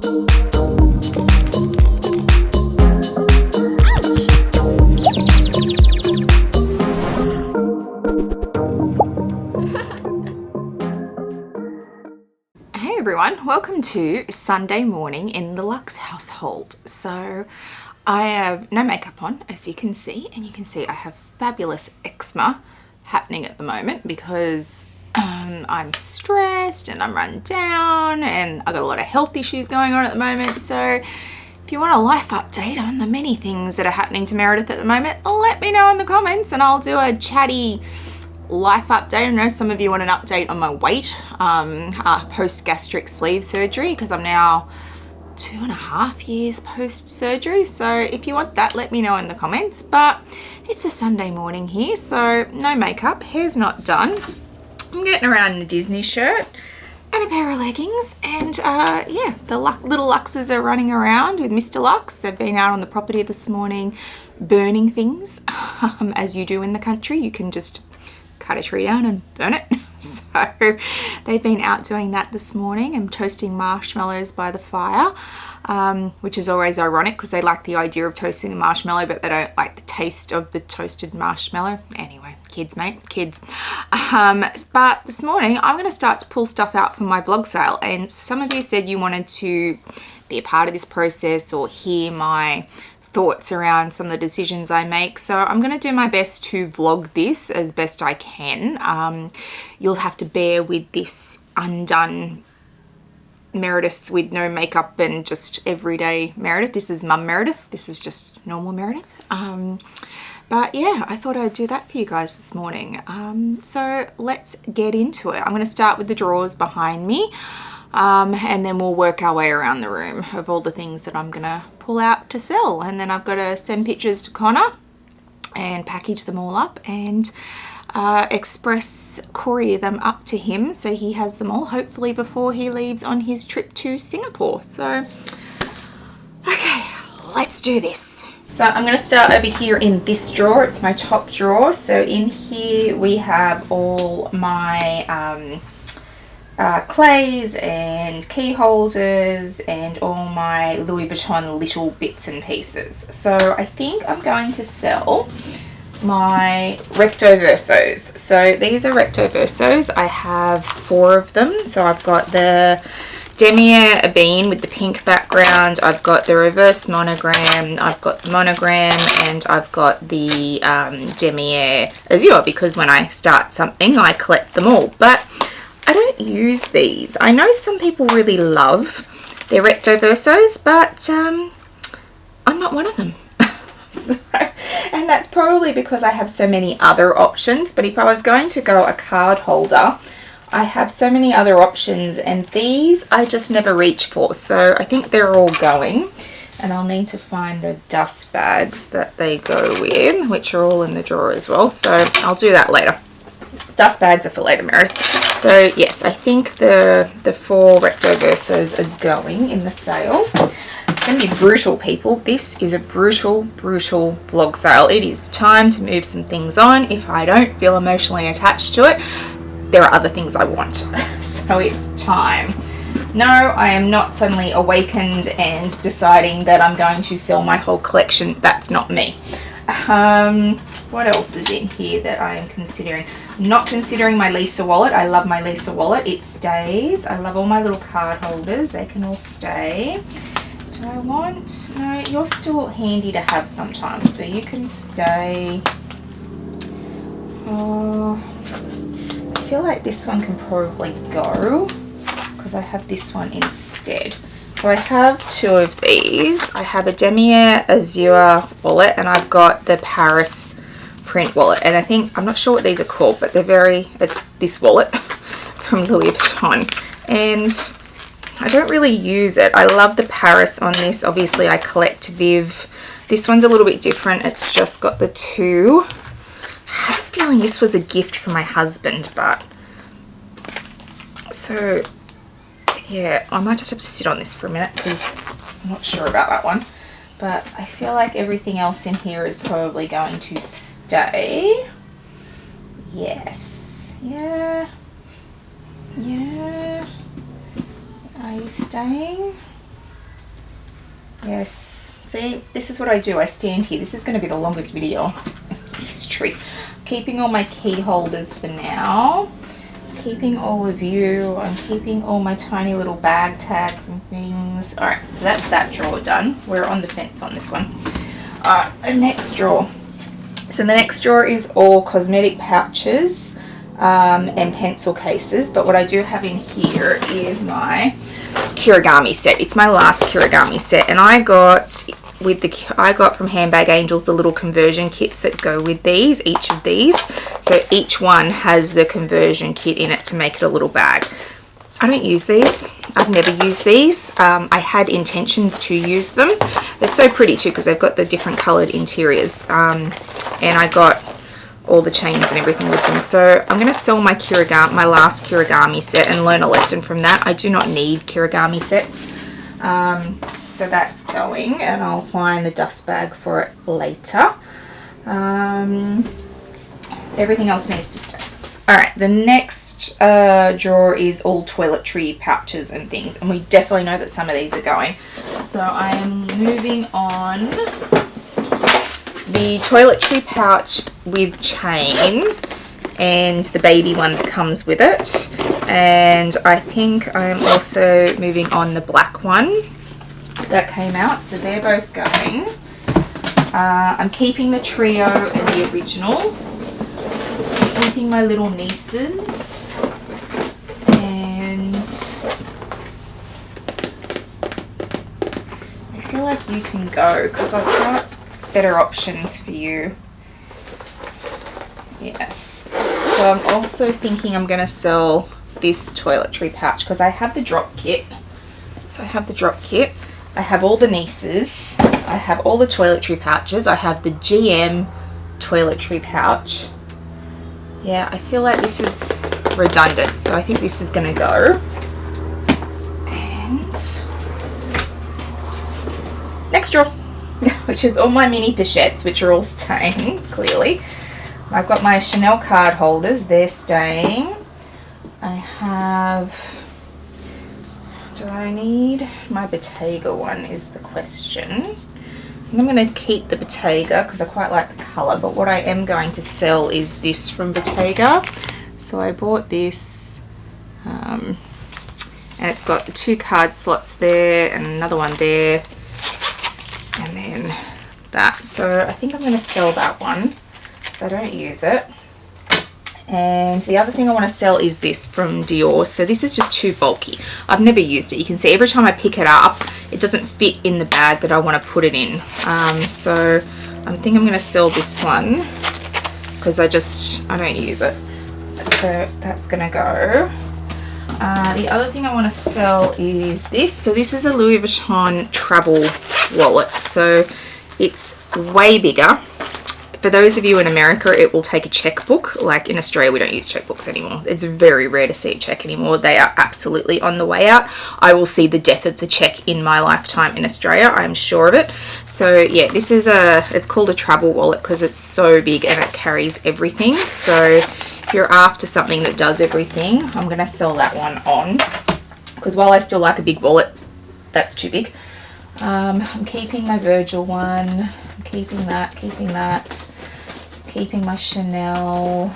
Everyone, welcome to Sunday morning in the Lux household. So I have no makeup on, as you can see, and you can see I have fabulous eczema happening at the moment because I'm stressed and I'm run down and I've got a lot of health issues going on at the moment. So if you want a life update on the many things that are happening to Meredith at the moment, let me know in the comments and I'll do a chatty life update. I know some of you want an update on my weight post gastric sleeve surgery because I'm now 2.5 years post surgery. So if you want that, let me know in the comments. But it's a Sunday morning here, so no makeup, hair's not done. I'm getting around in a Disney shirt and a pair of leggings, and yeah, the little Luxes are running around with Mr. Lux. They've been out on the property this morning burning things, as you do in the country. You can just cut a tree down and burn it. So they've been out doing that this morning and toasting marshmallows by the fire, which is always ironic because they like the idea of toasting the marshmallow but they don't like the taste of the toasted marshmallow. Anyway, kids, mate, kids. But this morning I'm going to start to pull stuff out from my vlog sale, and some of you said you wanted to be a part of this process or hear my thoughts around some of the decisions I make. So I'm going to do my best to vlog this as best I can. You'll have to bear with this undone Meredith with no makeup and just everyday Meredith. This is Mum Meredith. This is just normal Meredith. But yeah, I thought I'd do that for you guys this morning. So let's get into it. I'm going to start with the drawers behind me. And then we'll work our way around the room of all the things that I'm gonna pull out to sell, and then I've got to send pictures to Connor and package them all up and express courier them up to him so he has them all hopefully before he leaves on his trip to Singapore. So okay, let's do this. So I'm going to start over here in this drawer. It's my top drawer. So in here we have all my clays and key holders and all my Louis Vuitton little bits and pieces. So I think I'm going to sell my recto versos. So these are recto versos. I have 4 of them. So I've got the demier bean with the pink background, I've got the reverse monogram, I've got the monogram, and I've got the demier azure, because when I start something I collect them all. But I don't use these. I know some people really love their recto versos, but I'm not one of them. And that's probably because I have so many other options. But if I was going to go a card holder, I have so many other options, and these I just never reach for. So I think they're all going, and I'll need to find the dust bags that they go with, which are all in the drawer as well. So I'll do that later. Dust bags are for later, Meredith. So yes, I think the 4 recto versos are going in the sale. It's going to be brutal, people. This is a brutal vlog sale. It is time to move some things on. If I don't feel emotionally attached to it, there are other things I want. So it's time. No, I am not suddenly awakened and deciding that I'm going to sell my whole collection. That's not me. What else is in here that I am considering? Not considering my Lisa wallet. I love my Lisa wallet. It stays. I love all my little card holders. They can all stay. Do I want? No, you're still handy to have sometimes, so you can stay. Oh, I feel like this one can probably go because I have this one instead. So I have 2 of these. I have a demier azure wallet, and I've got the Paris print wallet, and I think, I'm not sure what these are called, but it's this wallet from Louis Vuitton, and I don't really use it. I love the Paris on this. Obviously I collect Viv. This one's a little bit different. It's just got the 2. I have a feeling this was a gift from my husband, but so yeah, I might just have to sit on this for a minute because I'm not sure about that one. But I feel like everything else in here is probably going to stay. Yes. Yeah. Yeah. Are you staying? Yes, see, this is what I do. I stand here. This is going to be the longest video in history. Keeping all my key holders for now. Keeping all of you. I'm keeping all my tiny little bag tags and things. Alright, so that's that drawer done. We're on the fence on this one. Alright, the next drawer. So the next drawer is all cosmetic pouches and pencil cases. But what I do have in here is my Kirigami set. It's my last Kirigami set, and I got from Handbag Angels the little conversion kits that go with these, each of these. So each one has the conversion kit in it to make it a little bag. I don't use these. I've never used these. I had intentions to use them. They're so pretty too because they've got the different coloured interiors. And I got all the chains and everything with them. So I'm going to sell my last Kirigami set and learn a lesson from that. I do not need Kirigami sets. So that's going, and I'll find the dust bag for it later. Everything else needs to stay. Alright, the next drawer is all toiletry pouches and things, and we definitely know that some of these are going. So I am moving on the toiletry pouch with chain and the baby one that comes with it, and I think I am also moving on the black one that came out, so they're both going. I'm keeping the trio and the originals, keeping my little nieces, and I feel like you can go because I've got better options for you. Yes, so I'm also thinking I'm going to sell this toiletry pouch because I have the drop kit. So I have the drop kit, I have all the nieces, I have all the toiletry pouches, I have the GM toiletry pouch. Yeah, I feel like this is redundant, so I think this is going to go. And next drawer, which is all my mini pochettes, which are all staying, clearly. I've got my Chanel card holders, they're staying. I have, do I need my Bottega one is the question. I'm going to keep the Bottega because I quite like the colour, but what I am going to sell is this from Bottega. So I bought this, and it's got 2 card slots there and another one there, and then that. So I think I'm going to sell that one because I don't use it. And the other thing I want to sell is this from Dior. So this is just too bulky. I've never used it. You can see every time I pick it up, it doesn't fit in the bag that I want to put it in. So I think I'm going to sell this one because I don't use it. So that's going to go. The other thing I want to sell is this. So this is a Louis Vuitton travel wallet. So it's way bigger. For those of you in America, it will take a checkbook. Like in Australia, we don't use checkbooks anymore. It's very rare to see a check anymore. They are absolutely on the way out. I will see the death of the check in my lifetime in Australia. I'm sure of it. So yeah, this is it's called a travel wallet because it's so big and it carries everything. So if you're after something that does everything, I'm going to sell that one on. Because while I still like a big wallet, that's too big. I'm keeping my Virgil one. Keeping that, keeping my Chanel,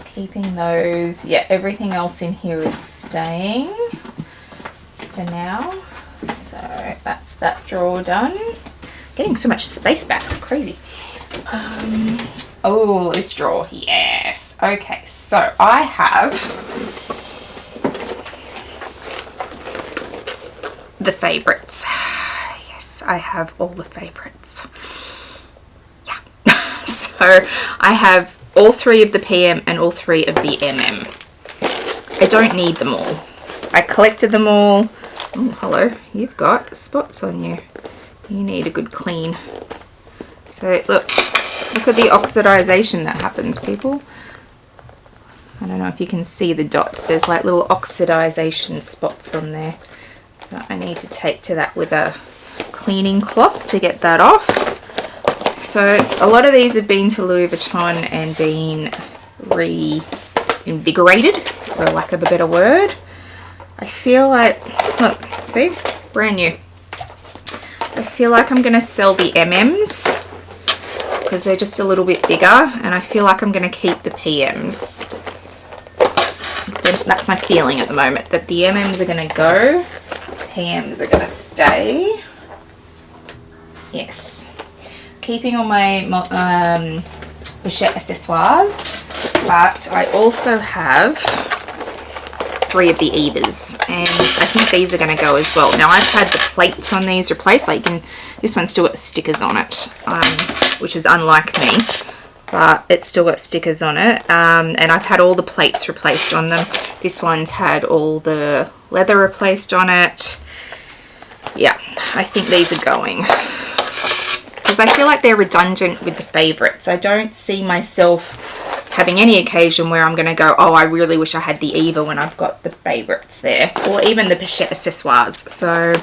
keeping those. Yeah, everything else in here is staying for now. So that's that drawer done. Getting so much space back, it's crazy. Oh, this drawer, yes. Okay, so I have the favorites. I have all the favorites. Yeah. So I have all 3 of the PM and all 3 of the MM. I don't need them all. I collected them all. Oh, hello. You've got spots on you. You need a good clean. So look at the oxidization that happens, people. I don't know if you can see the dots. There's like little oxidization spots on there that I need to take to that with a cleaning cloth to get that off. So a lot of these have been to Louis Vuitton and been reinvigorated, for lack of a better word. I feel like, look, see, brand new. feel like I'm going to sell the MMs because they're just a little bit bigger, and I feel like I'm going to keep the PMs. That's my feeling at the moment, that the MMs are going to go, PMs are going to stay. Yes. Keeping all my pochette accessoires, but I also have 3 of the Evas, and I think these are going to go as well. Now I've had the plates on these replaced, like this one's still got stickers on it, which is unlike me, but it's still got stickers on it, and I've had all the plates replaced on them. This one's had all the leather replaced on it. Yeah, I think these are going, because I feel like they're redundant with the favourites. I don't see myself having any occasion where I'm going to go, oh, I really wish I had the Eva when I've got the favourites there, or even the pochette accessoires. So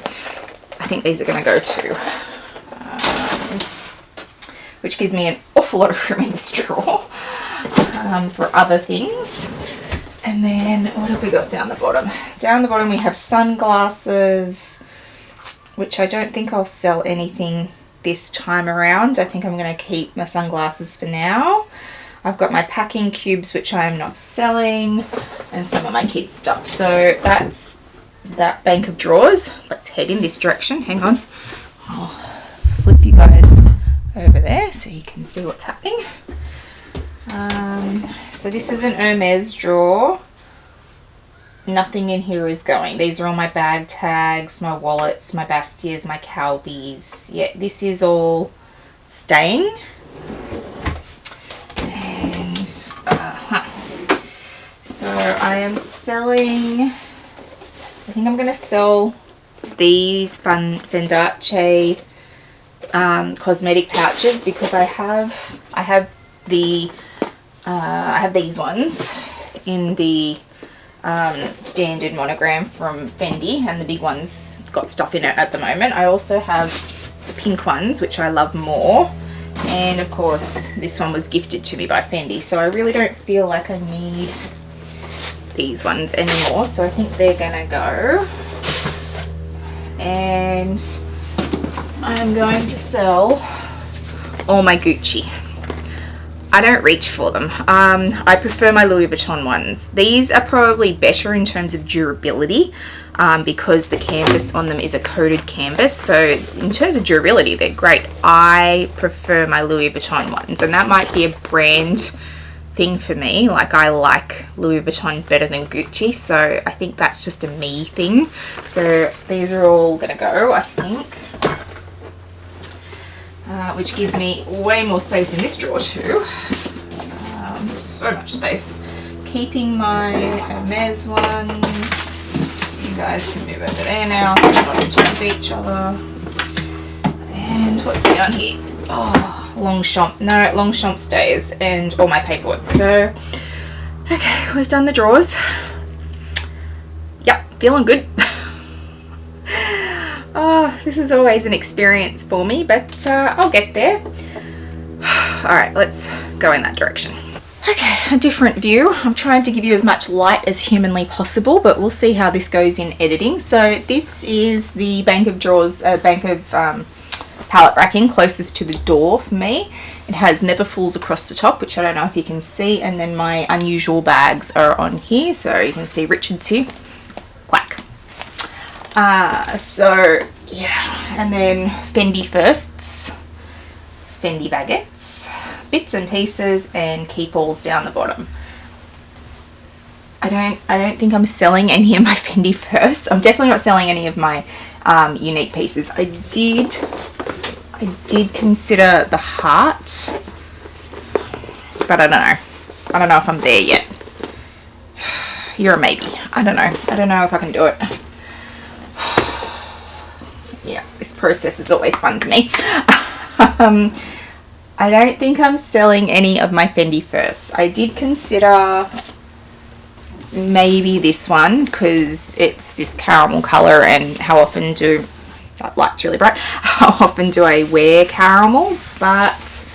I think these are going to go too, which gives me an awful lot of room in this drawer for other things. And then what have we got down the bottom? Down the bottom we have sunglasses, which I don't think I'll sell anything this time around. I think I'm going to keep my sunglasses for now. I've got my packing cubes, which I am not selling, and some of my kids' stuff. So that's that bank of drawers. Let's head in this direction. Hang on. I'll flip you guys over there so you can see what's happening. So this is an Hermes drawer. Nothing in here is going. These are all my bag tags, my wallets, my Bastiers, my Calbies. Yeah, this is all staying. So I am selling, I think I'm going to sell these Fendi cosmetic pouches, because I have these ones in the standard monogram from Fendi, and the big one's got stuff in it at the moment. I also have the pink ones, which I love more. And of course this one was gifted to me by Fendi, so I really don't feel like I need these ones anymore, so I think they're gonna go. And I'm going to sell all my Gucci. I don't reach for them. I prefer my Louis Vuitton ones. These are probably better in terms of durability, because the canvas on them is a coated canvas. So in terms of durability, they're great. I prefer my Louis Vuitton ones, and that might be a brand thing for me. Like, I like Louis Vuitton better than Gucci, so I think that's just a me thing. So these are all gonna go, I think, which gives me way more space in this drawer too. So much space. Keeping my Hermes ones. You guys can move over there now so we're not on top of each other. And what's down here? Oh, Longchamp. No, Longchamp stays, and all my paperwork. So, okay, we've done the drawers. Yep, feeling good. Oh, this is always an experience for me, but I'll get there. Alright, let's go in that direction. Okay, a different view. I'm trying to give you as much light as humanly possible, but we'll see how this goes in editing. So this is the bank of drawers, bank of palette racking closest to the door for me. It has never fulls across the top, which I don't know if you can see, and then my unusual bags are on here, so you can see Richard's here. Quack. So yeah, and then Fendi firsts, Fendi baguettes, bits and pieces, and keep alls down the bottom. I don't think I'm selling any of my Fendi firsts. I'm definitely not selling any of my unique pieces. I did consider the heart, but I don't know. I don't know if I'm there yet. You're a maybe. I don't know. I don't know if I can do it. Yeah, this process is always fun for me. I don't think I'm selling any of my Fendi firsts. I did consider maybe this one, because it's this caramel colour, and how often do, that light's really bright, how often do I wear caramel? But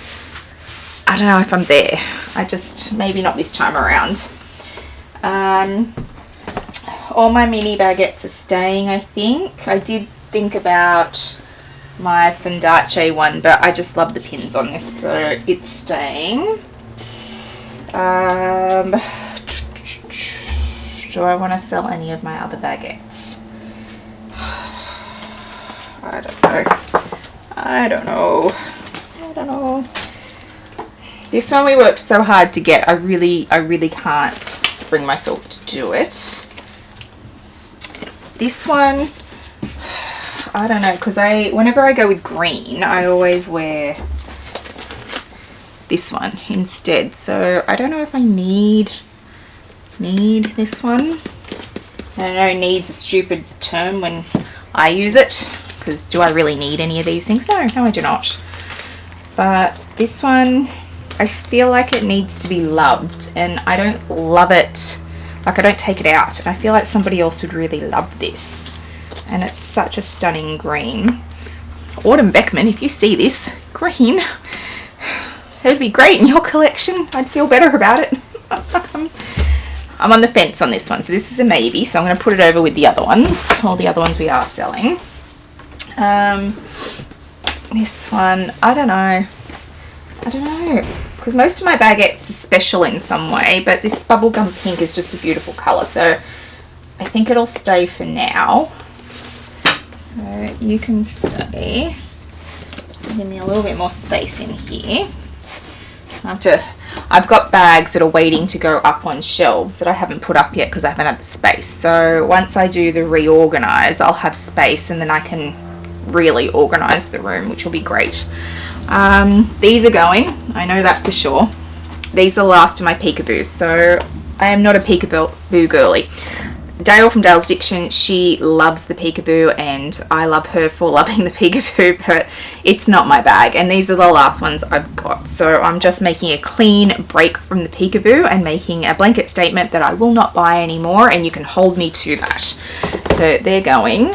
I don't know if I'm there. I just, maybe not this time around. All my mini baguettes are staying, I think. I did think about my Fendi one, but I just love the pins on this, so it's staying. Do I want to sell any of my other baguettes? I don't know. This one we worked so hard to get. I really can't bring myself to do it. This one, I don't know, because whenever I go with green, I always wear this one instead. So I don't know if I need this one. I know need's a stupid term when I use it, because do I really need any of these things? No, I do not. But this one, I feel like it needs to be loved, and I don't love it. Like, I don't take it out, and I feel like somebody else would really love this. And it's such a stunning green. Autumn Beckman, if you see this green, it'd be great in your collection. I'd feel better about it. I'm on the fence on this one, so this is a maybe, so I'm going to put it over with the other ones. All the other ones we are selling. This one, I don't know, because most of my baguettes are special in some way, but this bubblegum pink is just a beautiful colour, so I think it'll stay for now. So you can stay. Give me a little bit more space in here. I've got bags that are waiting to go up on shelves that I haven't put up yet because I haven't had the space. So once I do the reorganize, I'll have space, and then I can really organize the room, which will be great. These are going, I know that for sure. These are the last of my peekaboos, so I am not a peekaboo girly. Dale from Dale's Diction, she loves the peekaboo, and I love her for loving the peekaboo, but it's not my bag, and these are the last ones I've got. So I'm just making a clean break from the peekaboo and making a blanket statement that I will not buy anymore, and you can hold me to that. So they're going.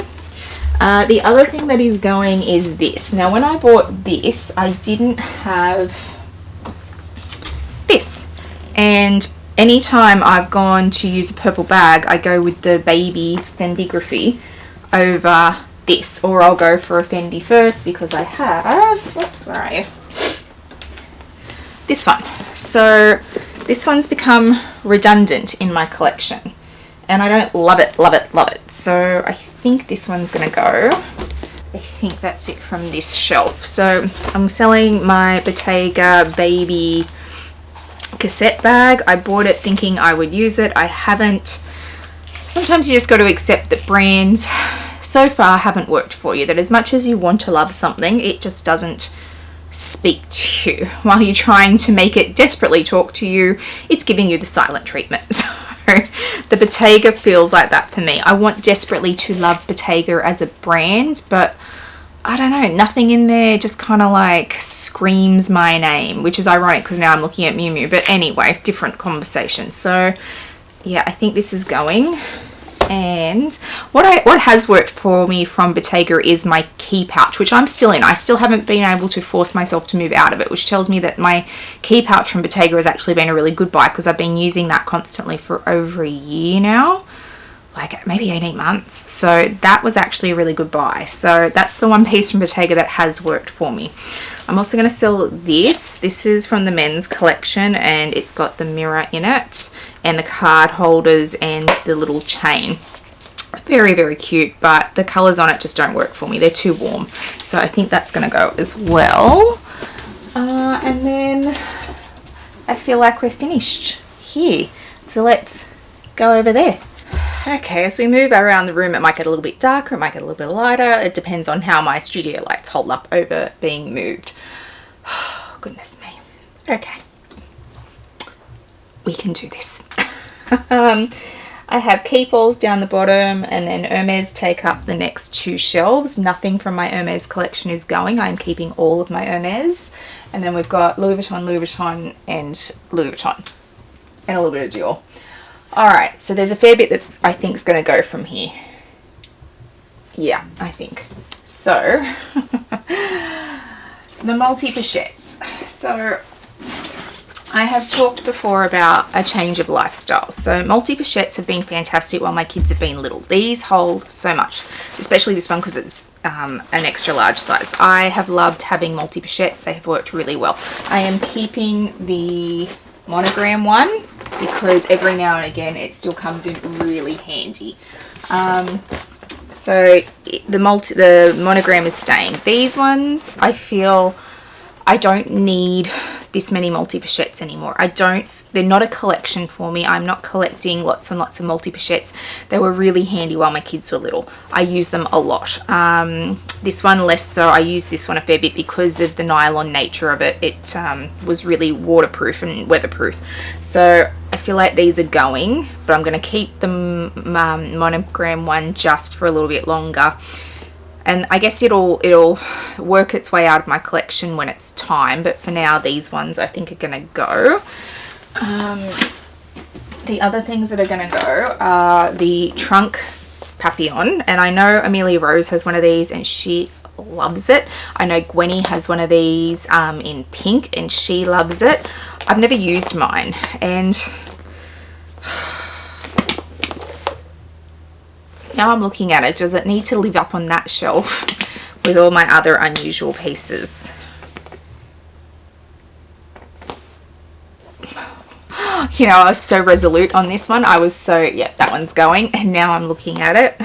The other thing that is going is this. Now, when I bought this, I didn't have this, and anytime I've gone to use a purple bag, I go with the baby Fendi over this, or I'll go for a Fendi first because I have, whoops, where are you? This one. So this one's become redundant in my collection, and I don't love it. So I think this one's gonna go. I think that's it from this shelf. So I'm selling my Bottega baby cassette bag. I bought it thinking I would use it. I haven't. Sometimes you just got to accept that brands so far haven't worked for you, that as much as you want to love something, it just doesn't speak to you. While you're trying to make it desperately talk to you, it's giving you the silent treatment. So the Bottega feels like that for me. I want desperately to love Bottega as a brand, but I don't know, nothing in there just kind of like screams my name, which is ironic because now I'm looking at Miu Miu. But anyway, different conversation. So yeah, I think this is going. And what has worked for me from Bottega is my key pouch, which I'm still in. I still haven't been able to force myself to move out of it, which tells me that my key pouch from Bottega has actually been a really good buy, because I've been using that constantly for over a year now, like maybe 18 months. So that was actually a really good buy. So that's the one piece from Bottega that has worked for me. I'm also going to sell this. This is from the men's collection, and it's got the mirror in it and the card holders and the little chain. Very, very cute, but the colors on it just don't work for me. They're too warm. So I think that's going to go as well. And then I feel like we're finished here. So let's go over there. Okay, as we move around the room, it might get a little bit darker, it might get a little bit lighter. It depends on how my studio lights hold up over being moved. Oh, goodness me. Okay. We can do this. I have Keepalls down the bottom, and then Hermes take up the next two shelves. Nothing from my Hermes collection is going. I'm keeping all of my Hermes. And then we've got Louis Vuitton, and Louis Vuitton. And a little bit of Dior. Alright, so there's a fair bit that's, I think, is going to go from here. Yeah, I think. So, the multi-pochettes. So, I have talked before about a change of lifestyle. So multi-pochettes have been fantastic while my kids have been little. These hold so much, especially this one because it's an extra large size. I have loved having multi-pochettes. They have worked really well. I am keeping the monogram one because every now and again it still comes in really handy. So the monogram is staying. These ones, I feel I don't need this many multi-pochettes anymore. They're not a collection for me. I'm not collecting lots and lots of multi-pochettes. They were really handy while my kids were little. I use them a lot. This one less so. I use this one a fair bit because of the nylon nature of it. It was really waterproof and weatherproof. So I feel like these are going, but I'm going to keep the monogram one just for a little bit longer. And I guess it'll work its way out of my collection when it's time. But for now, these ones I think are going to go. The other things that are going to go are the trunk papillon. And I know Amelia Rose has one of these and she loves it. I know Gwenny has one of these in pink and she loves it. I've never used mine. And now I'm looking at it, does it need to live up on that shelf with all my other unusual pieces? You know, I was so resolute on this one. I was so, yep, that one's going. And now I'm looking at it.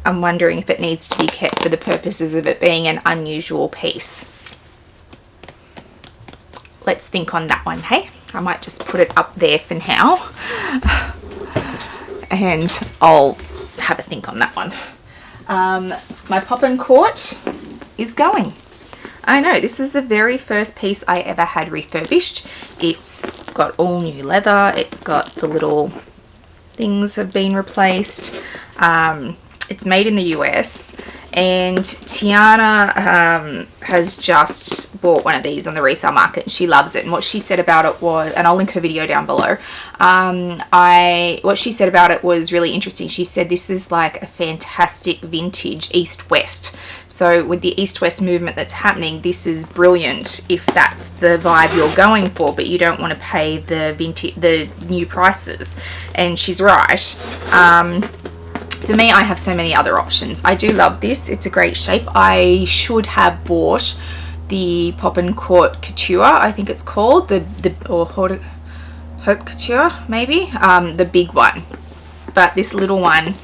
I'm wondering if it needs to be kept for the purposes of it being an unusual piece. Let's think on that one, hey? I might just put it up there for now. And I'll have a think on that one. My Popincourt is going. I know, this is the very first piece I ever had refurbished. It's got all new leather. It's got the little things have been replaced. It's made in the US. And Tiana has just bought one of these on the resale market and she loves it. And what she said about it was, and I'll link her video down below, what she said about it was really interesting. She said this is like a fantastic vintage East-West. So with the East-West movement that's happening, this is brilliant if that's the vibe you're going for, but you don't want to pay the new prices. And she's right. For me, I have so many other options. I do love this. It's a great shape. I should have bought the Popincourt Couture, I think it's called, or Haute Couture, maybe, the big one. But this little one,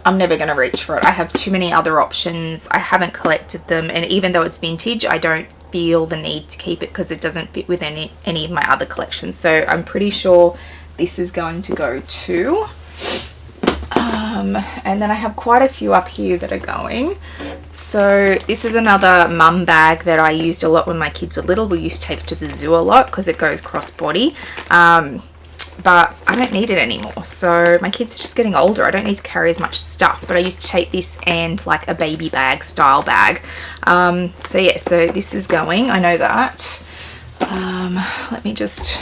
I'm never going to reach for it. I have too many other options. I haven't collected them, and even though it's vintage, I don't feel the need to keep it because it doesn't fit with any of my other collections. So I'm pretty sure this is going to go too. And then I have quite a few up here that are going. So this is another mum bag that I used a lot when my kids were little. We used to take it to the zoo a lot because it goes crossbody. But I don't need it anymore. So my kids are just getting older. I don't need to carry as much stuff. But I used to take this and like a baby bag style bag. So yeah, so this is going. I know that. Let me just,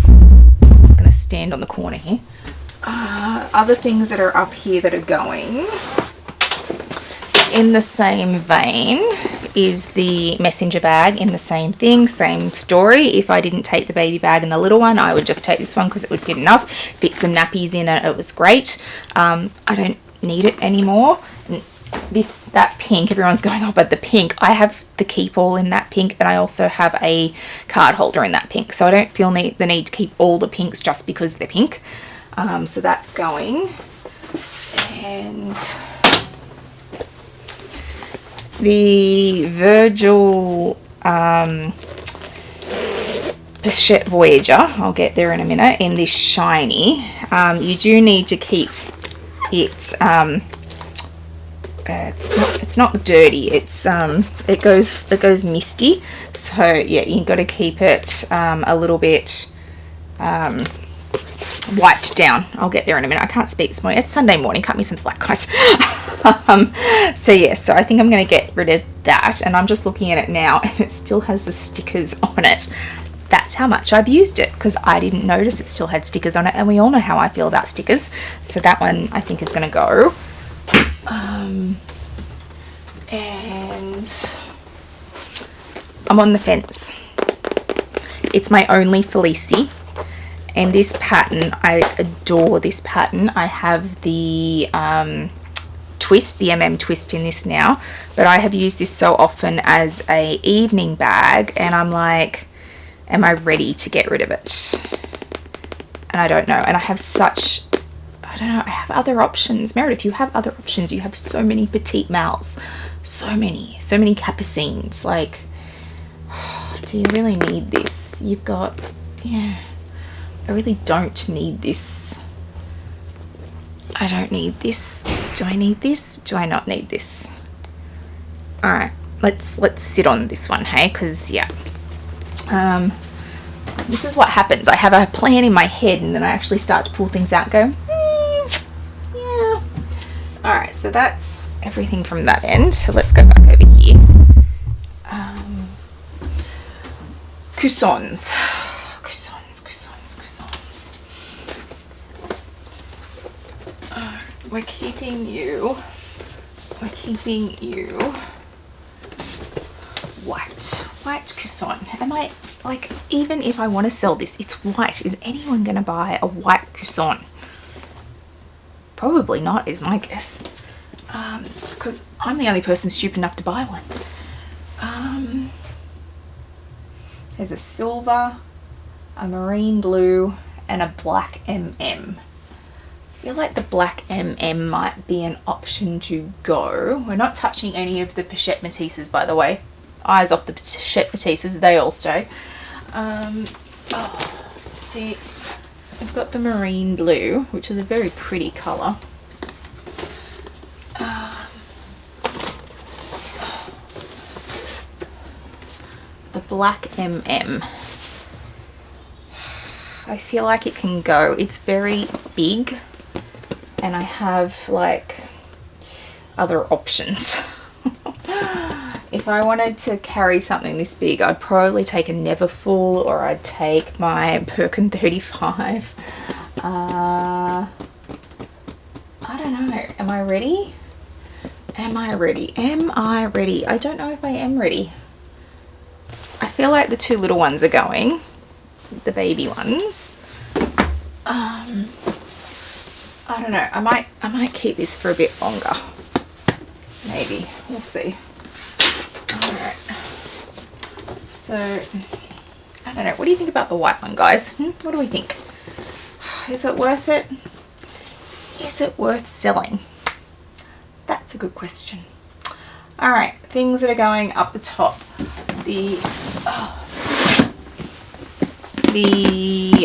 I'm just going to stand on the corner here. Other things that are up here that are going in the same vein is the messenger bag, in the same thing, same story. If I didn't take the baby bag and the little one, I would just take this one because it would fit enough. Fit some nappies in it, it was great. I don't need it anymore. That pink, everyone's going, oh, but the pink, I have the keep all in that pink, and I also have a card holder in that pink, so I don't feel the need to keep all the pinks just because they're pink. So that's going. And the Virgil Pochette Voyager, I'll get there in a minute, in this shiny. You do need to keep it, it's not dirty, it's it goes misty, so yeah, you got to keep it a little bit wiped down. I'll get there in a minute. I can't speak this morning. It's Sunday morning. Cut me some slack, guys. So yeah, so I think I'm going to get rid of that, and I'm just looking at it now and it still has the stickers on it. That's how much I've used it, because I didn't notice it still had stickers on it, and we all know how I feel about stickers. So that one I think is going to go. And I'm on the fence. it's my only Felici. And this pattern, I adore this pattern. I have the twist, the twist in this now, but I have used this so often as a evening bag, and I'm like, am I ready to get rid of it? And I don't know. And I have such, I don't know, I have other options. Meredith, you have other options. You have so many petite mals, so many capucines. Like, do you really need this? You've got, yeah, I really don't need this. I don't need this. Do I need this? Do I not need this? All right, let's sit on this one, hey? Because yeah, this is what happens. I have a plan in my head, and then I actually start to pull things out. And go, yeah. All right, so that's everything from that end. So let's go back over here. Coussins. We're keeping you white coussin. Am I, like, even if I want to sell this, it's white. Is anyone going to buy a white coussin? Probably not, is my guess. Because I'm the only person stupid enough to buy one. There's a silver, a marine blue, and a black MM. I feel like the black MM might be an option to go. We're not touching any of the pochette matisses, by the way. Eyes off the pochette matisses, they all stay. See, I've got the marine blue, which is a very pretty colour. The black MM. I feel like it can go. It's very big. And I have like other options. If I wanted to carry something this big, I'd probably take a Neverfull, or I'd take my Perkin 35. I don't know. Am I ready? Am I ready? Am I ready? I don't know if I am ready. I feel like the two little ones are going. The baby ones. I don't know. I might keep this for a bit longer. Maybe. We'll see. Alright. So, I don't know. What do you think about the white one, guys? What do we think? Is it worth it? Is it worth selling? That's a good question. Alright. Things that are going up the top. The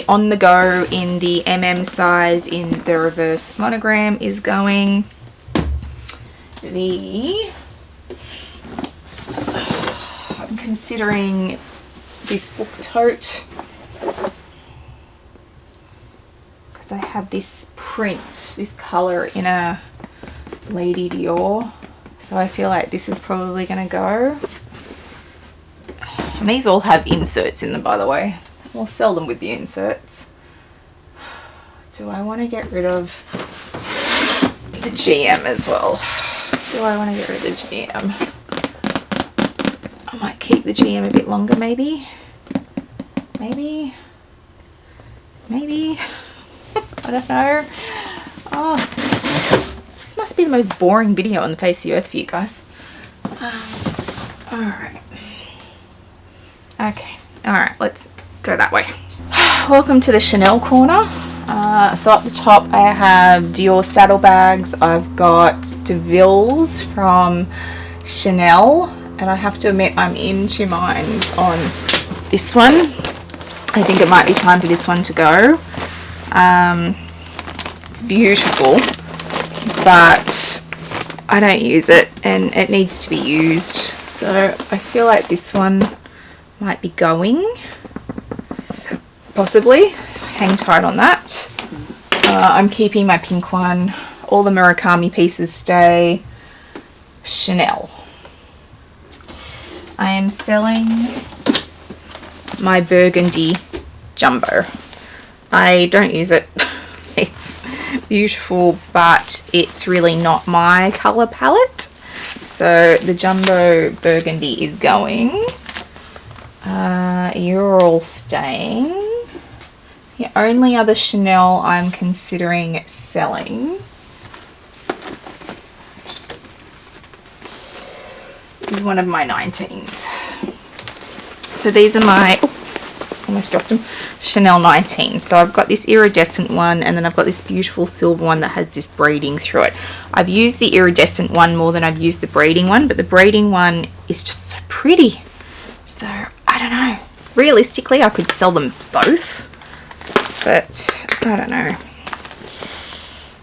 on the go in the MM size in the reverse monogram is going. I'm considering this book tote because I have this print, this colour in a Lady Dior, so I feel like this is probably going to go. And these all have inserts in them, by the way. We'll sell them with the inserts. Do I want to get rid of the GM as well? Do I want to get rid of the GM? I might keep the GM a bit longer, maybe. Maybe. I don't know. Oh, this must be the most boring video on the face of the earth for you guys. Alright. Okay. Alright, let's go that way. Welcome to the Chanel corner. So up the top I have Dior saddlebags. I've got DeVille's from Chanel, and I have to admit I'm in two minds on this one. I think it might be time for this one to go. It's beautiful, but I don't use it and it needs to be used, so I feel like this one might be going. Possibly. Hang tight on that. I'm keeping my pink one. All the Murakami pieces stay. Chanel. I am selling my burgundy jumbo. I don't use it. It's beautiful, but it's really not my colour palette. So the jumbo burgundy is going. You're all staying. The only other Chanel I'm considering selling is one of my 19s. So these are my, almost dropped them, Chanel 19. So I've got this iridescent one, and then I've got this beautiful silver one that has this braiding through it. I've used the iridescent one more than I've used the braiding one, but the braiding one is just so pretty. So I don't know. Realistically, I could sell them both, but I don't know.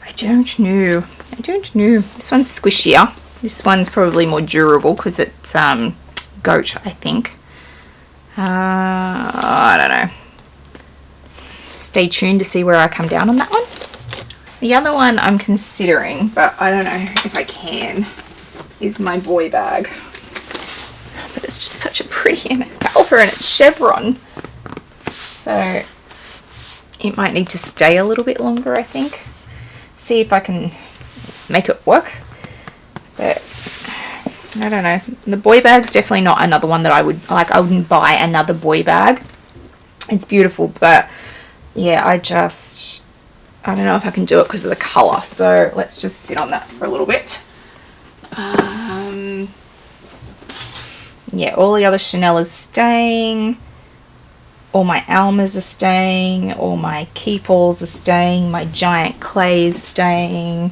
I don't know. This one's squishier. This one's probably more durable because it's goat, I think. I don't know. Stay tuned to see where I come down on that one. The other one I'm considering, but I don't know if I can, is my boy bag. But it's just such a pretty colour, and it's chevron. So it might need to stay a little bit longer, I think. See if I can make it work. But I don't know. The boy bag's definitely not another one that I would like. I wouldn't buy another boy bag. It's beautiful, but yeah, I don't know if I can do it because of the colour. So let's just sit on that for a little bit. Yeah, all the other Chanel is staying. All my Almas are staying. All my Keepalls are staying. My giant clay is staying.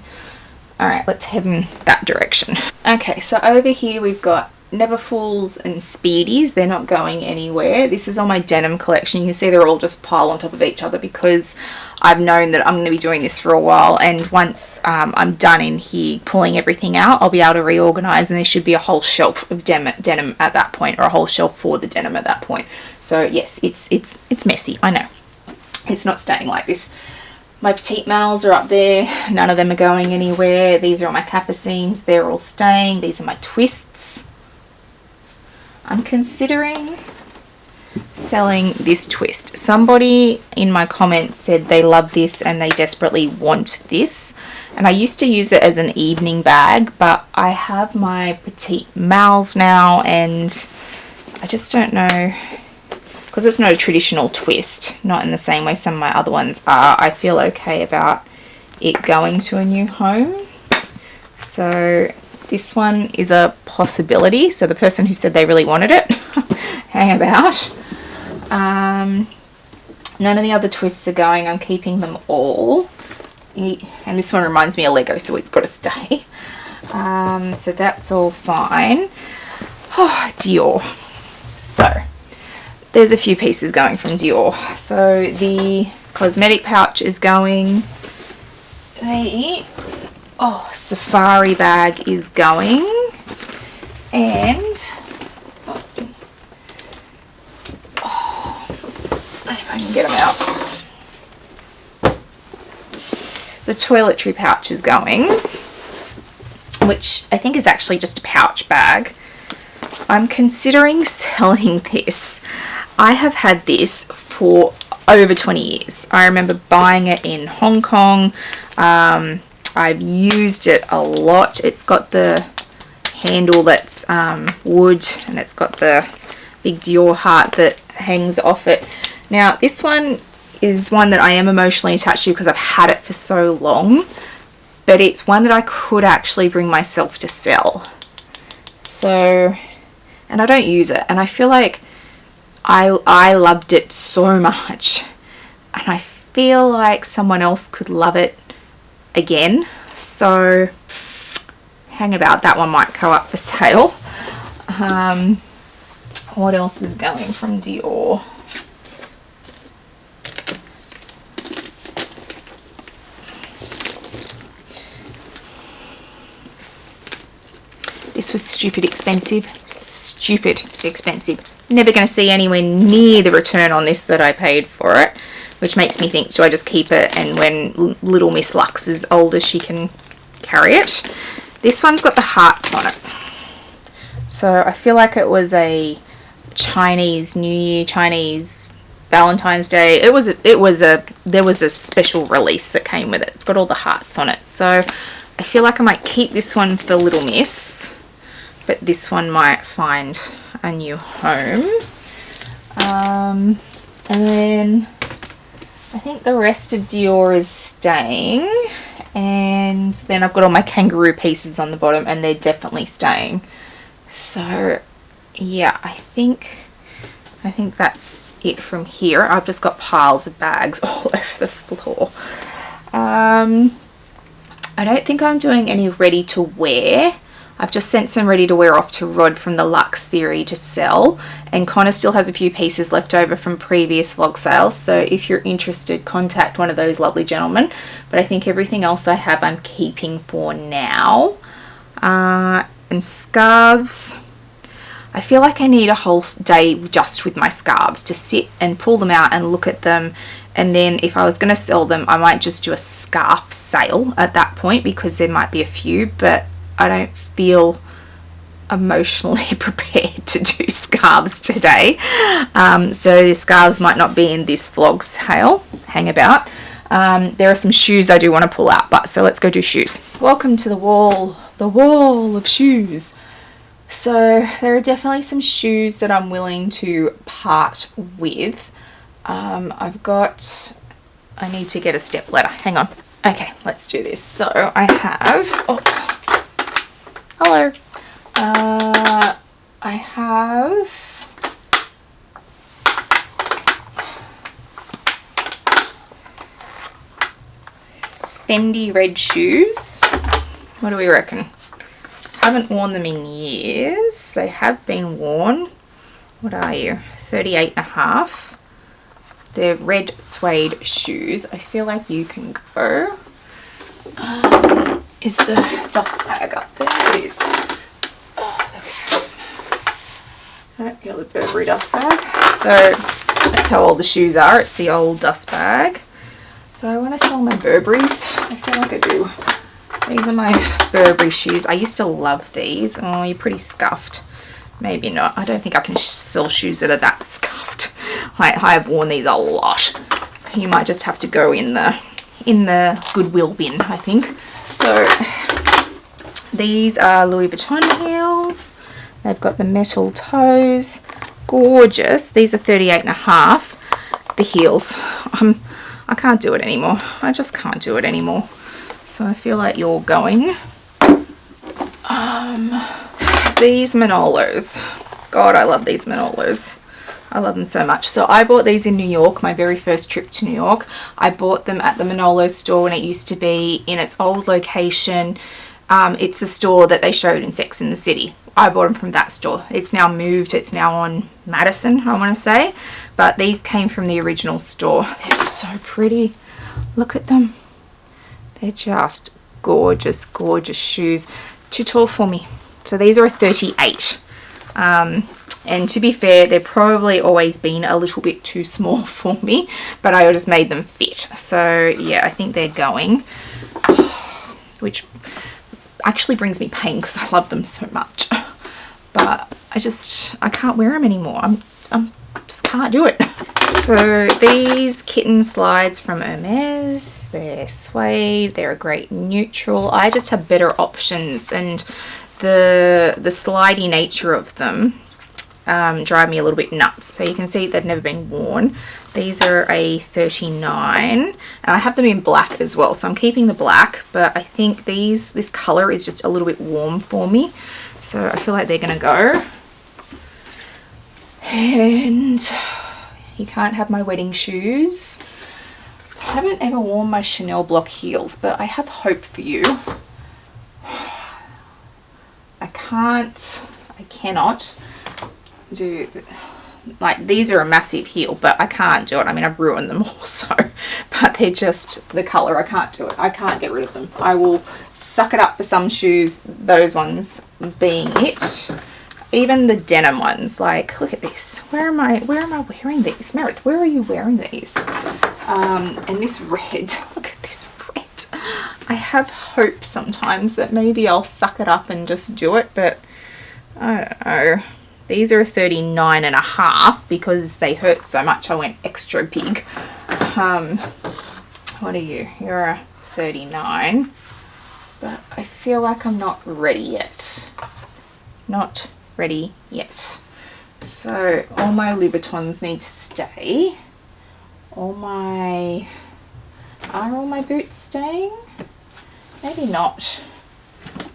Alright, let's head in that direction. Okay, so over here we've got Neverfulls and Speedies. They're not going anywhere. This is all my denim collection. You can see they're all just piled on top of each other because I've known that I'm going to be doing this for a while, and once I'm done in here pulling everything out, I'll be able to reorganize, and there should be a whole shelf of denim at that point, or a whole shelf for the denim at that point. So yes, it's messy, I know. It's not staying like this. My petite males are up there. None of them are going anywhere. These are all my capucines. They're all staying. These are my twists. I'm considering selling this twist. Somebody in my comments said they love this and they desperately want this. And I used to use it as an evening bag, but I have my petite males now, and I just don't know. Because it's not a traditional twist, not in the same way some of my other ones are, I feel okay about it going to a new home. So this one is a possibility. So the person who said they really wanted it, hang about. None of the other twists are going. I'm keeping them all. And this one reminds me of Lego, so it's got to stay. So that's all fine. Oh, Dior. So there's a few pieces going from Dior. So the Cosmetic pouch is going. The safari bag is going. And if I can get them out. The toiletry pouch is going, which I think is actually just a pouch bag. I'm considering selling this. I have had this for over 20 years. I remember buying it in Hong Kong. I've used it a lot. It's got the handle that's wood, and it's got the big Dior heart that hangs off it. Now this one is one that I am emotionally attached to because I've had it for so long, but it's one that I could actually bring myself to sell. So, and I don't use it, and I feel like I loved it so much, and I feel like someone else could love it again. So hang about, that one might go up for sale. What else is going from Dior? This was stupid expensive. Never going to see anywhere near the return on this that I paid for it, which makes me think, do I just keep it, and when little Miss Lux is older she can carry it? This one's got the hearts on it, so I feel like it was a Chinese New Year, Chinese Valentine's Day. There was a special release that came with it. It's got all the hearts on it, so I feel like I might keep this one for Little Miss, but this one might find a new home. And then I think the rest of Dior is staying, and then I've got all my kangaroo pieces on the bottom and they're definitely staying. So yeah, I think that's it from here. I've just got piles of bags all over the floor. I don't think I'm doing any ready to wear. I've just sent some ready to wear off to Rod from the Lux Theory to sell, and Connor still has a few pieces left over from previous vlog sales, so if you're interested, contact one of those lovely gentlemen. But I think everything else I have I'm keeping for now. And scarves, I feel like I need a whole day just with my scarves to sit and pull them out and look at them, and then if I was going to sell them I might just do a scarf sale at that point, because there might be a few, but I don't feel emotionally prepared to do scarves today. So the scarves might not be in this vlog sale. Hang about. There are some shoes I do want to pull out, but so let's go do shoes. Welcome to the wall of shoes. So there are definitely some shoes that I'm willing to part with. I need to get a step ladder. Hang on. Okay, let's do this. So I have, hello. I have Fendi red shoes. What do we reckon? Haven't worn them in years. They have been worn. What are you? 38.5. They're red suede shoes. I feel like you can go. Is the dust bag up there? It is. Oh, there we go. You're the Burberry dust bag. So that's how old the shoes are. It's the old dust bag. So I want to sell my Burberrys. I feel like I do. These are my Burberry shoes. I used to love these. Oh, you're pretty scuffed. Maybe not. I don't think I can sell shoes that are that scuffed. I have worn these a lot. You might just have to go in the Goodwill bin, I think. So these are Louis Vuitton heels. They've got the metal toes. Gorgeous. These are 38.5. The heels. I can't do it anymore. I just can't do it anymore. So I feel like you're going. These Manolos. God, I love these Manolos. I love them so much. So I bought these in New York, my very first trip to New York. I bought them at the Manolo store when it used to be in its old location. It's the store that they showed in Sex and the City. I bought them from that store. It's now moved. It's now on Madison, I want to say. But these came from the original store. They're so pretty. Look at them. They're just gorgeous, gorgeous shoes. Too tall for me. So these are a 38. And to be fair, they've probably always been a little bit too small for me, but I just made them fit. So yeah, I think they're going, which actually brings me pain because I love them so much. But I can't wear them anymore. I just can't do it. So these kitten slides from Hermes, they're suede, they're a great neutral. I just have better options, and the slidey nature of them drive me a little bit nuts. So you can see they've never been worn. These are a 39, and I have them in black as well, so I'm keeping the black, but I think this color is just a little bit warm for me, so I feel like they're gonna go. And you can't have my wedding shoes. I haven't ever worn my Chanel block heels, but I have hope for you. I cannot do, like, these are a massive heel, but I can't do it. I mean, I've ruined them also, but they're just the color. I can't do it. I can't get rid of them. I will suck it up for some shoes, those ones being it. Even the denim ones, like, look at this. Where am I wearing these? Meredith, where are you wearing these? And this red, look at this red. I have hope sometimes that maybe I'll suck it up and just do it, but I don't know. These are a 39.5 because they hurt so much I went extra big. What are you? You're a 39. But I feel like I'm not ready yet. Not ready yet. So all my Louboutins need to stay. Are all my boots staying? Maybe not.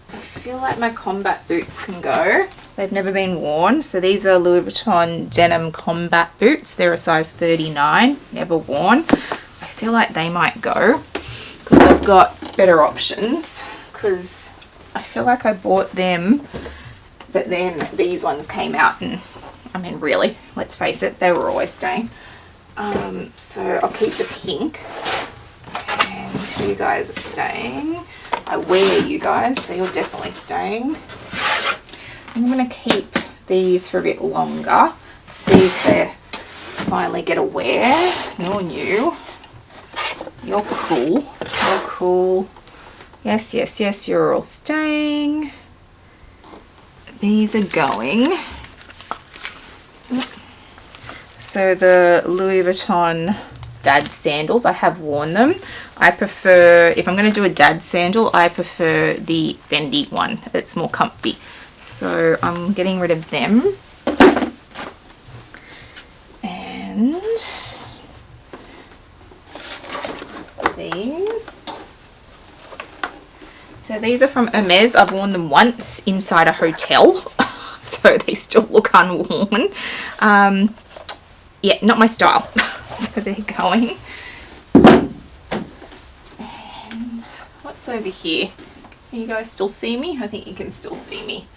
I feel like my combat boots can go. They've never been worn. So these are Louis Vuitton Denim combat boots. They're a size 39, never worn. I feel like they might go because I've got better options, because I feel like I bought them, but then these ones came out and, I mean, really, let's face it, they were always staying. So I'll keep the pink, and you guys are staying. I wear you guys, so you're definitely staying. I'm going to keep these for a bit longer, see if they finally get a wear. You're new. You're cool. You're cool. Yes, yes, yes, you're all staying. These are going. So the Louis Vuitton dad sandals, I have worn them. I prefer, if I'm going to do a dad sandal, I prefer the Fendi one. It's more comfy. So I'm getting rid of them. And these. So these are from Hermes. I've worn them once inside a hotel, so they still look unworn. Yeah, not my style. So they're going. And what's over here? Can you guys still see me? I think you can still see me.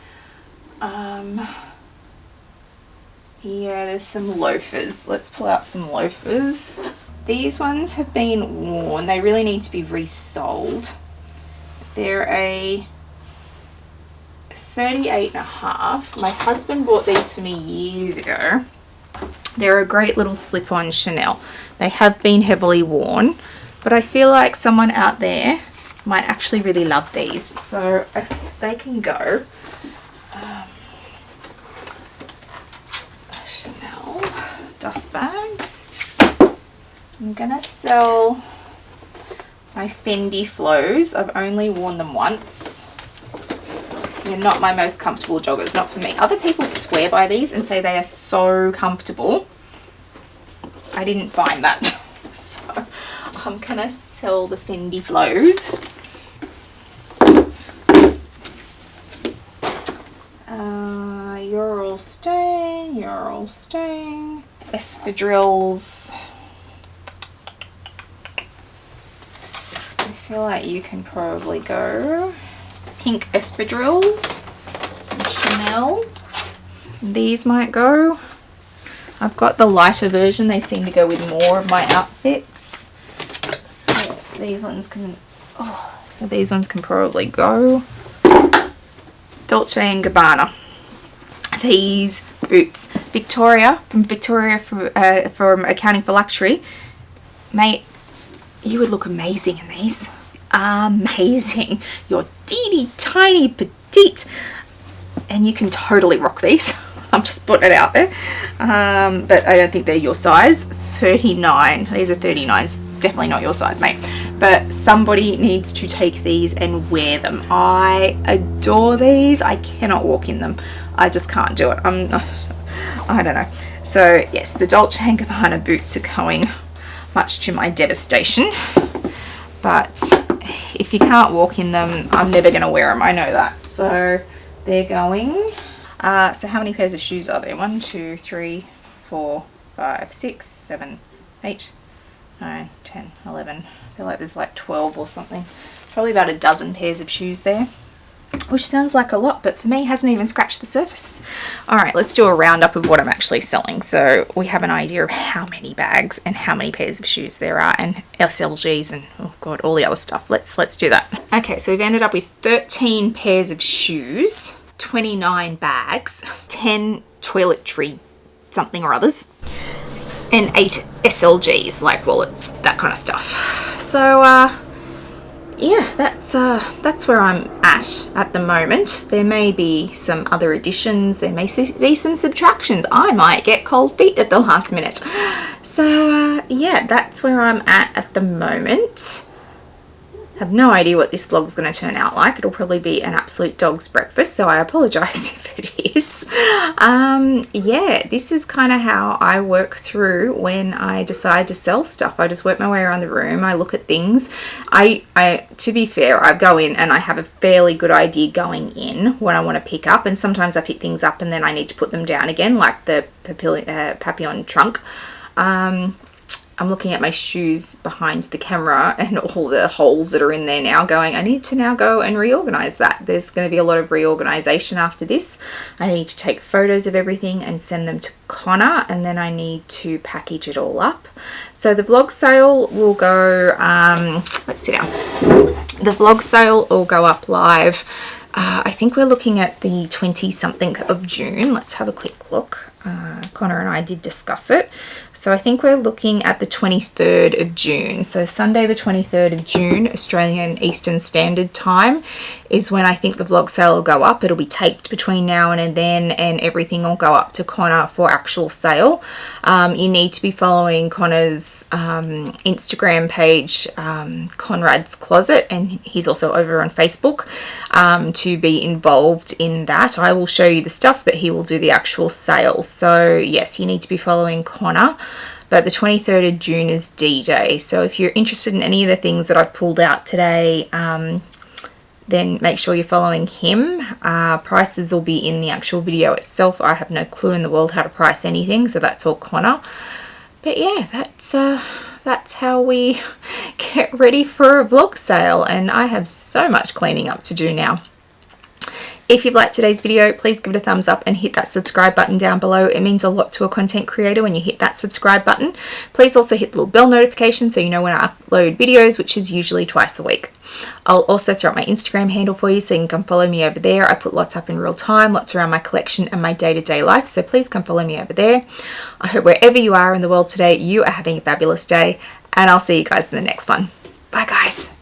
Yeah, there's some loafers. Let's pull out some loafers. These ones have been worn. They really need to be resold. They're a 38.5. My husband bought these for me years ago. They're a great little slip-on Chanel. They have been heavily worn, but I feel like someone out there might actually really love these, so they can go. Chanel dust bags. I'm gonna sell my Fendi flows. I've only worn them once. They're not my most comfortable joggers, not for me. Other people swear by these and say they are so comfortable. I didn't find that. So I'm gonna sell the Fendi flows. You're all staying, you're all staying. Espadrilles. I feel like you can probably go. Pink espadrilles, Chanel. These might go. I've got the lighter version. They seem to go with more of my outfits. So these ones can, these ones can probably go. Dolce & Gabbana. These boots. Victoria from Accounting for Luxury. Mate, you would look amazing in these. Amazing. You're teeny tiny petite and you can totally rock these. I'm just putting it out there, but I don't think they're your size. 39. These are 39s. Definitely not your size, mate, but somebody needs to take these and wear them. I adore these. I cannot walk in them. I just can't do it. I don't know. So yes, the Dolce & Gabbana boots are going, much to my devastation. But if you can't walk in them, I'm never going to wear them. I know that. So they're going. So how many pairs of shoes are there? 1, 2, 3, 4, 5, 6, 7, 8, 9, 10, 11. I feel like there's like 12 or something. Probably about a dozen pairs of shoes there, which sounds like a lot, but for me hasn't even scratched the surface. All right, let's do a roundup of what I'm actually selling, so we have an idea of how many bags and how many pairs of shoes there are, and SLGs and oh god, all the other stuff. Let's do that. Okay, so we've ended up with 13 pairs of shoes, 29 bags, 10 toiletry something or others, and 8 SLGs, like wallets, that kind of stuff. So yeah, that's where I'm at the moment. There may be some other additions, there may be some subtractions. I might get cold feet at the last minute. So yeah, that's where I'm at the moment. Have no idea what this vlog's going to turn out like. It'll probably be an absolute dog's breakfast, so I apologise if it is. Yeah, this is kind of how I work through when I decide to sell stuff. I just work my way around the room. I look at things. To be fair, I go in and I have a fairly good idea going in what I want to pick up, and sometimes I pick things up and then I need to put them down again, like the papillon trunk. I'm looking at my shoes behind the camera and all the holes that are in there now, going, I need to now go and reorganize that. There's going to be a lot of reorganization after this. I need to take photos of everything and send them to Connor, and then I need to package it all up. So the vlog sale will go, let's sit down. The vlog sale will go up live. I think we're looking at the 20-something of June. Let's have a quick look. Connor and I did discuss it. So I think we're looking at the 23rd of June. So Sunday the 23rd of June, Australian Eastern Standard Time, is when I think the vlog sale will go up. It'll be taped between now and then, and everything will go up to Connor for actual sale. You need to be following Connor's Instagram page, Conrad's Closet, and he's also over on Facebook, to be involved in that. I will show you the stuff, but he will do the actual sale. So yes, you need to be following Connor. But the 23rd of June is D-Day. So if you're interested in any of the things that I've pulled out today, then make sure you're following him. Prices will be in the actual video itself. I have no clue in the world how to price anything, so that's all Connor. But yeah, that's how we get ready for a vlog sale, and I have so much cleaning up to do now. If you've liked today's video, please give it a thumbs up and hit that subscribe button down below. It means a lot to a content creator when you hit that subscribe button. Please also hit the little bell notification so you know when I upload videos, which is usually twice a week. I'll also throw up my Instagram handle for you so you can come follow me over there. I put lots up in real time, lots around my collection and my day-to-day life, so please come follow me over there. I hope wherever you are in the world today, you are having a fabulous day, and I'll see you guys in the next one. Bye guys.